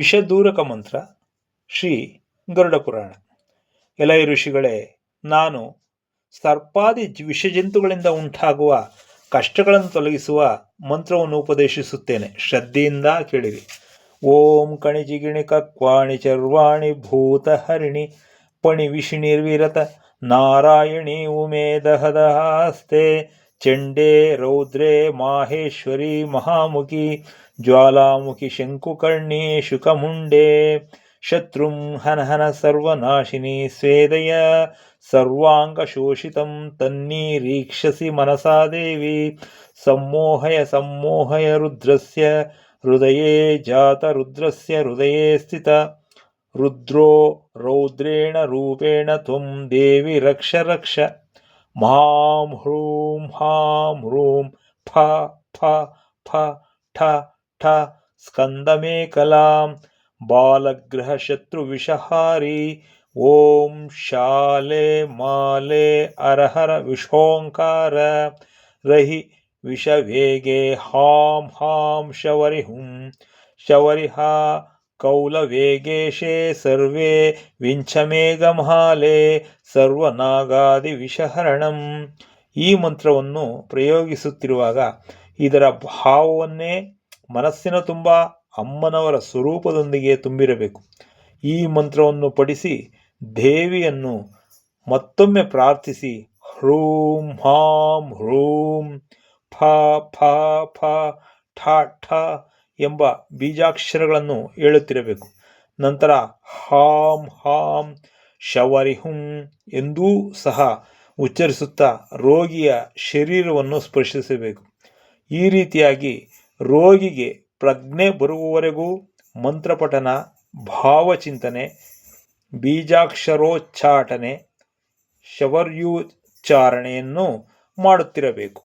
ವಿಷದೂರಕ ಮಂತ್ರ ಶ್ರೀ ಗರುಡ ಪುರಾಣ. ಎಲೈ ಋಷಿಗಳೇ, ನಾನು ಸರ್ಪಾದಿ ವಿಷಜಂತುಗಳಿಂದ ಉಂಟಾಗುವ ಕಷ್ಟಗಳನ್ನು ತೊಲಗಿಸುವ ಮಂತ್ರವನ್ನು ಉಪದೇಶಿಸುತ್ತೇನೆ. ಶ್ರದ್ಧೆಯಿಂದ ಕೇಳಿರಿ. ಓಂ ಕಣಿಜಿಗಿಣಿ ಕಕ್ವಾಣಿ ಚರ್ವಾಣಿ ಭೂತಹರಿಣಿ ಪಣಿ ವಿಷಿಣಿರ್ವಿರತ ನಾರಾಯಣಿ ಉಮೇ ದಹದಹಾಸ್ತೆ ಚಂಡೇ ರೌದ್ರೇ ಮಾಹೇಶ್ವರಿ ಮಹಾಮುಖಿ ಜ್ವಾಲಾಮುಖಿ ಶಂಕುಕರ್ಣಿ ಶುಕಮುಂಡೇ ಶತ್ರುಂ ಹನಹನ ಸರ್ವನಾಶಿನಿ ಸ್ವೇದಯ ಸರ್ವಾಂಗಶೋಷಿತಂ ತನ್ನೀರೀಕ್ಷಸಿ ಮನಸಾ ದೇವಿ ಸಮ್ಮೋಹಯ ರುದ್ರಸ್ಯ ಹೃದಯೇ ಜಾತ ರುದ್ರಸ್ಯ ಹೃದಯೇ ಸ್ಥಿತ ರುದ್ರೋ ರೌದ್ರೇಣ ರೂಪೇಣ ತ್ವಂ ದೇವಿ ರಕ್ಷ ರಕ್ಷ. ಮಾಂ ಹ್ರೂಂ ಹಾಂ ಹ್ರೂಂ ಫ ಫ ಫ ಠ ಠ ಸ್ಕಂದಮೇಕಲಾಂ ಬಾಲಗ್ರಹ ಶತ್ರು ವಿಷಹಾರಿ. ಓಂ ಶಾಲೆ ಮಾಲೆ ಅರಹರ ವಿಷೋಂಕಾರ ರಹಿ ವಿಷವೇಗೆ ಹಾಂ ಹಾಂ ಶವರಿಹುಂ ಶವರಿಹ ಕೌಲವೇಗೇಶೇ ಸರ್ವೇ ವಿಂಛಮೇಘಮಾಲೆ ಸರ್ವನಾಗಾದಿ ವಿಷಹರಣಂ. ಈ ಮಂತ್ರವನ್ನು ಪ್ರಯೋಗಿಸುತ್ತಿರುವಾಗ ಇದರ ಭಾವವನ್ನೇ ಮನಸ್ಸಿನ ತುಂಬ ಅಮ್ಮನವರ ಸ್ವರೂಪದೊಂದಿಗೆ ತುಂಬಿರಬೇಕು. ಈ ಮಂತ್ರವನ್ನು ಪಠಿಸಿ ದೇವಿಯನ್ನು ಮತ್ತೊಮ್ಮೆ ಪ್ರಾರ್ಥಿಸಿ ಹ್ರೂಂ ಹಾಂ ಹ್ರೂಂ ಫ ಫ ಫ ಠ ಠ ಎಂಬ ಬೀಜಾಕ್ಷರಗಳನ್ನು ಹೇಳುತ್ತಿರಬೇಕು. ನಂತರ ಹಾಂ ಹಾಂ ಶವರಿಹುಂ ಎಂದೂ ಸಹ ಉಚ್ಚರಿಸುತ್ತಾ ರೋಗಿಯ ಶರೀರವನ್ನು ಸ್ಪರ್ಶಿಸಬೇಕು. ಈ ರೀತಿಯಾಗಿ ರೋಗಿಗೆ ಪ್ರಜ್ಞೆ ಬರುವವರೆಗೂ ಮಂತ್ರಪಠನ, ಭಾವಚಿಂತನೆ, ಬೀಜಾಕ್ಷರೋಚ್ಚಾಟನೆ, ಶವರ್ಯೋಚ್ಚಾರಣೆಯನ್ನು ಮಾಡುತ್ತಿರಬೇಕು.